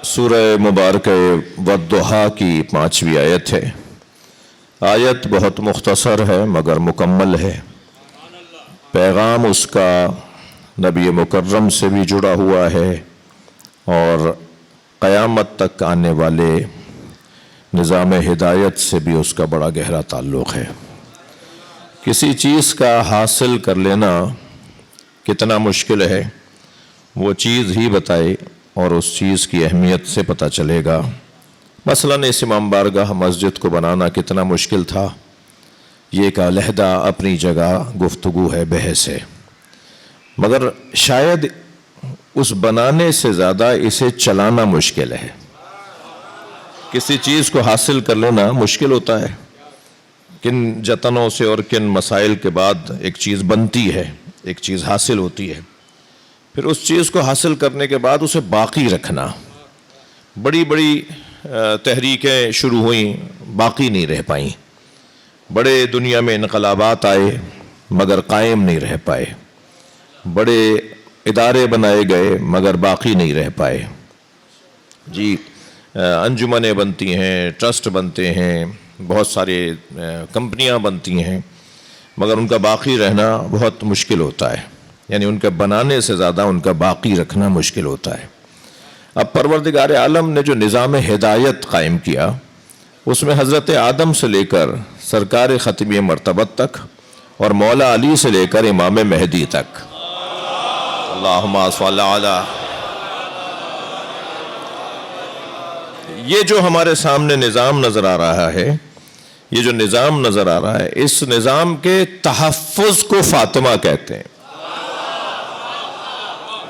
سورہ مبارک والضحیٰ کی 5ویں آیت ہے۔ آیت بہت مختصر ہے مگر مکمل ہے۔ پیغام اس کا نبی مکرم سے بھی جڑا ہوا ہے اور قیامت تک آنے والے نظام ہدایت سے بھی اس کا بڑا گہرا تعلق ہے۔ کسی چیز کا حاصل کر لینا کتنا مشکل ہے وہ چیز ہی بتائے اور اس چیز کی اہمیت سے پتہ چلے گا۔ مثلاً اس امام بارگاہ مسجد کو بنانا کتنا مشکل تھا، یہ ایک علیحدہ اپنی جگہ گفتگو ہے، بحث ہے، مگر شاید اس بنانے سے زیادہ اسے چلانا مشکل ہے۔ کسی چیز کو حاصل کر لینا مشکل ہوتا ہے، کن جتنوں سے اور کن مسائل کے بعد ایک چیز بنتی ہے، ایک چیز حاصل ہوتی ہے، پھر اس چیز کو حاصل کرنے کے بعد اسے باقی رکھنا۔ بڑی بڑی تحریکیں شروع ہوئیں، باقی نہیں رہ پائیں۔ بڑے دنیا میں انقلابات آئے مگر قائم نہیں رہ پائے۔ بڑے ادارے بنائے گئے مگر باقی نہیں رہ پائے۔ جی، انجمنیں بنتی ہیں، ٹرسٹ بنتے ہیں، بہت سارے کمپنیاں بنتی ہیں، مگر ان کا باقی رہنا بہت مشکل ہوتا ہے، یعنی ان کے بنانے سے زیادہ ان کا باقی رکھنا مشکل ہوتا ہے۔ اب پروردگار عالم نے جو نظام ہدایت قائم کیا، اس میں حضرت آدم سے لے کر سرکار ختمی مرتبت تک اور مولا علی سے لے کر امام مہدی تک، اللہم صل علی، یہ جو ہمارے سامنے نظام نظر آ رہا ہے، یہ جو نظام نظر آ رہا ہے، اس نظام کے تحفظ کو فاطمہ کہتے ہیں۔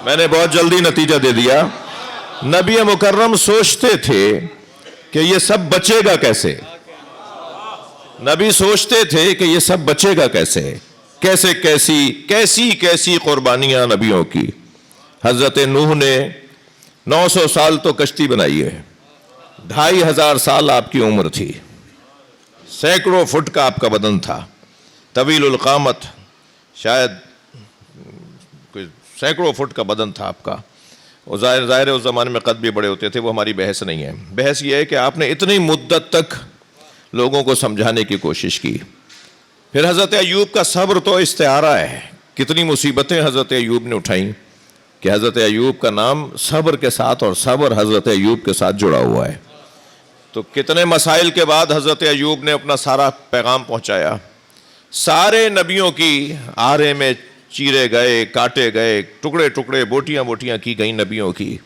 میں نے بہت جلدی نتیجہ دے دیا۔ نبی مکرم سوچتے تھے کہ یہ سب بچے گا کیسے، نبی سوچتے تھے کہ یہ سب بچے گا کیسے، کیسی قربانیاں نبیوں کی۔ حضرت نوح نے 900 سال تو کشتی بنائی ہے، 2500 سال آپ کی عمر تھی، سینکڑوں فٹ کا آپ کا بدن تھا، طویل القامت، شاید سینکڑوں فٹ کا بدن تھا آپ کا۔ اور ظاہر اس زمانے میں قد بھی بڑے ہوتے تھے، وہ ہماری بحث نہیں ہے۔ بحث یہ ہے کہ آپ نے اتنی مدت تک لوگوں کو سمجھانے کی کوشش کی۔ پھر حضرت ایوب کا صبر تو استعارہ ہے، کتنی مصیبتیں حضرت ایوب نے اٹھائیں کہ حضرت ایوب کا نام صبر کے ساتھ اور صبر حضرت ایوب کے ساتھ جڑا ہوا ہے۔ تو کتنے مسائل کے بعد حضرت ایوب نے اپنا سارا پیغام پہنچایا۔ سارے نبیوں کی آرے میں چیرے گئے، کاٹے گئے، ٹکڑے ٹکڑے، بوٹیاں بوٹیاں کی گئیں نبیوں کی،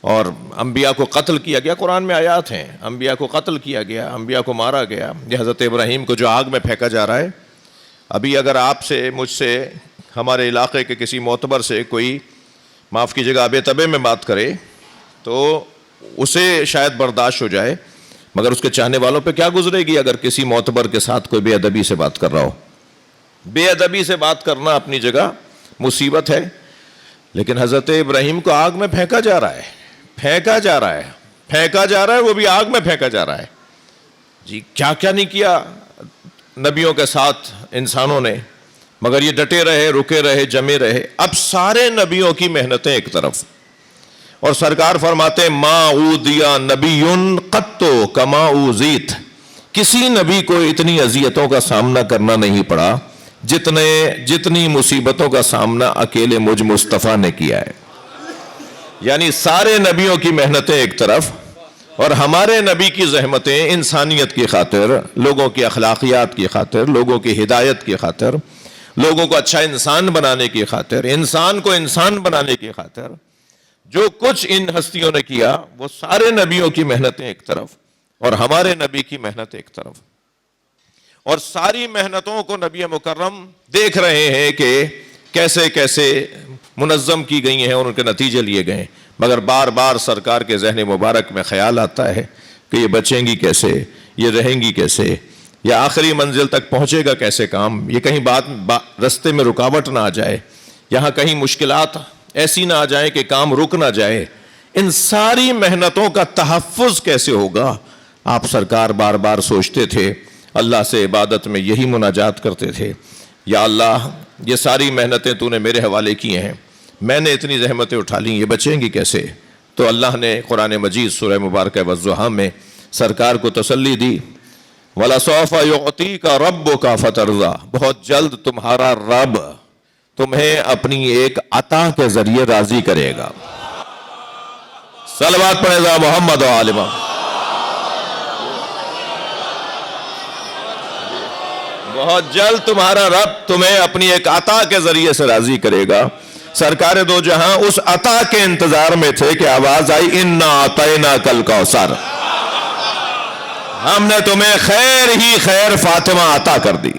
اور انبیاء کو قتل کیا گیا۔ قرآن میں آیات ہیں، انبیاء کو قتل کیا گیا، انبیاء کو مارا گیا۔ یہ حضرت ابراہیم کو جو آگ میں پھینکا جا رہا ہے، ابھی اگر آپ سے، مجھ سے، ہمارے علاقے کے کسی معتبر سے کوئی، معاف کیجیے گا، ابے تبے میں بات کرے تو اسے شاید برداشت ہو جائے، مگر اس کے چاہنے والوں پہ کیا گزرے گی اگر کسی معتبر کے ساتھ کوئی بے ادبی سے بات کر رہا ہو۔ بے ادبی سے بات کرنا اپنی جگہ مصیبت ہے، لیکن حضرت ابراہیم کو آگ میں پھینکا جا رہا ہے، وہ بھی آگ میں پھینکا جا رہا ہے۔ جی، کیا کیا نہیں کیا نبیوں کے ساتھ انسانوں نے، مگر یہ ڈٹے رہے، رکے رہے، جمے رہے۔ اب سارے نبیوں کی محنتیں ایک طرف، اور سرکار فرماتے ہیں ما اوذیا نبی قط کما اوذیت، کسی نبی کو اتنی اذیتوں کا سامنا کرنا نہیں پڑا جتنی مصیبتوں کا سامنا اکیلے مجھ مصطفیٰ نے کیا ہے۔ یعنی سارے نبیوں کی محنتیں ایک طرف، اور ہمارے نبی کی زحمتیں انسانیت کی خاطر، لوگوں کی اخلاقیات کی خاطر، لوگوں کی ہدایت کی خاطر، لوگوں کو اچھا انسان بنانے کی خاطر، انسان کو انسان بنانے کی خاطر، جو کچھ ان ہستیوں نے کیا، وہ سارے نبیوں کی محنتیں ایک طرف اور ہمارے نبی کی محنت ایک طرف۔ اور ساری محنتوں کو نبی مکرم دیکھ رہے ہیں کہ کیسے کیسے منظم کی گئی ہیں اور ان کے نتیجے لیے گئے، مگر بار بار سرکار کے ذہن مبارک میں خیال آتا ہے کہ یہ بچیں گی کیسے، یہ رہیں گی کیسے، یہ آخری منزل تک پہنچے گا کیسے کام، یہ کہیں رستے میں رکاوٹ نہ آ جائے، یہاں کہیں مشکلات ایسی نہ آ جائیں کہ کام رک نہ جائے۔ ان ساری محنتوں کا تحفظ کیسے ہوگا، آپ سرکار بار بار سوچتے تھے، اللہ سے عبادت میں یہی مناجات کرتے تھے، یا اللہ یہ ساری محنتیں تو نے میرے حوالے کی ہیں، میں نے اتنی زحمتیں اٹھا لیں، یہ بچیں گی کیسے، تو اللہ نے قرآن مجید سورہ مبارکہ والضحیٰ میں سرکار کو تسلی دی، وَلَسَوْفَ يُعْطِيكَ رَبُّكَ فَتَرْضَىٰ، بہت جلد تمہارا رب تمہیں اپنی ایک عطا کے ذریعے راضی کرے گا۔ صلوات پڑھے ذا محمد و آل محمد۔ بہت جلد تمہارا رب تمہیں اپنی ایک عطا کے ذریعے سے راضی کرے گا۔ سرکار دو جہاں اس عطا کے انتظار میں تھے کہ آواز آئی اِنَّا أَعْطَيْنَاكَ الْكَوْثَرَ، ہم نے تمہیں خیر ہی خیر فاطمہ عطا کر دی۔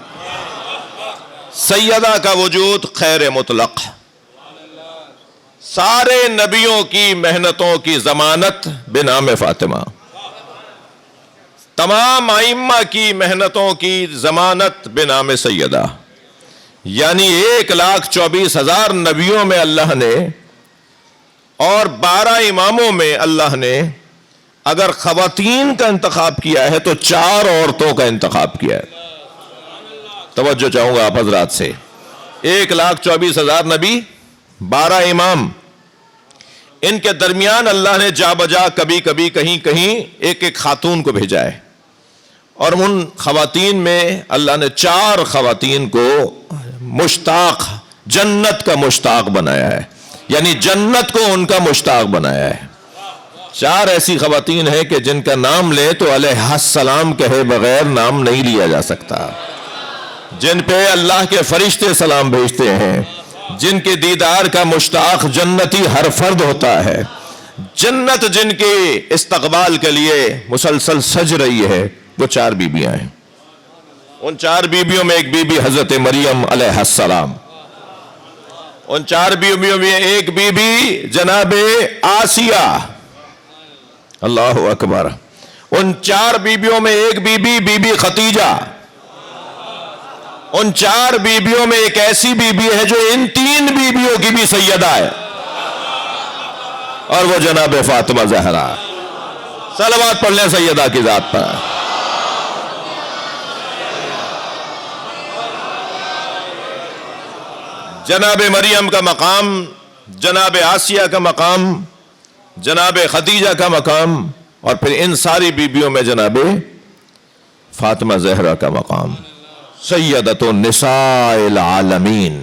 سیدہ کا وجود خیر مطلق، سارے نبیوں کی محنتوں کی ضمانت بنام فاطمہ، تمام ائمہ کی محنتوں کی ضمانت بنام سیدہ، یعنی 1,24,000 نبیوں میں اللہ نے اور 12 اماموں میں اللہ نے اگر خواتین کا انتخاب کیا ہے تو 4 عورتوں کا انتخاب کیا ہے۔ توجہ چاہوں گا آپ حضرات سے، 1,24,000 نبی، 12 امام، ان کے درمیان اللہ نے جا بجا کبھی کبھی کہیں کہیں ایک ایک خاتون کو بھیجا ہے، اور ان خواتین میں اللہ نے 4 خواتین کو مشتاق، جنت کا مشتاق بنایا ہے، یعنی جنت کو ان کا مشتاق بنایا ہے۔ 4 ایسی خواتین ہیں کہ جن کا نام لے تو علیہ السلام کہے بغیر نام نہیں لیا جا سکتا، جن پہ اللہ کے فرشتے سلام بھیجتے ہیں، جن کے دیدار کا مشتاق جنتی ہر فرد ہوتا ہے، جنت جن کے استقبال کے لیے مسلسل سج رہی ہے، وہ 4 بیویاں ہیں۔ ان 4 بیویوں میں ایک بیوی حضرت مریم علیہ السلام، ان 4 بیویوں میں ایک بیوی جناب آسیہ، اللہ اکبر، ان 4 بیویوں میں ایک بیوی بی بی خدیجہ، ان 4 بیویوں میں ایک ایسی بیوی ہے جو ان 3 بیویوں کی بھی سیدہ ہے، اور وہ جناب فاطمہ زہرا۔ صلوات پڑھ لیں سیدہ کی ذات پر۔ جناب مریم کا مقام، جناب آسیہ کا مقام، جناب خدیجہ کا مقام، اور پھر ان ساری بیویوں میں جناب فاطمہ زہرا کا مقام، سیدۃ النساء العالمین۔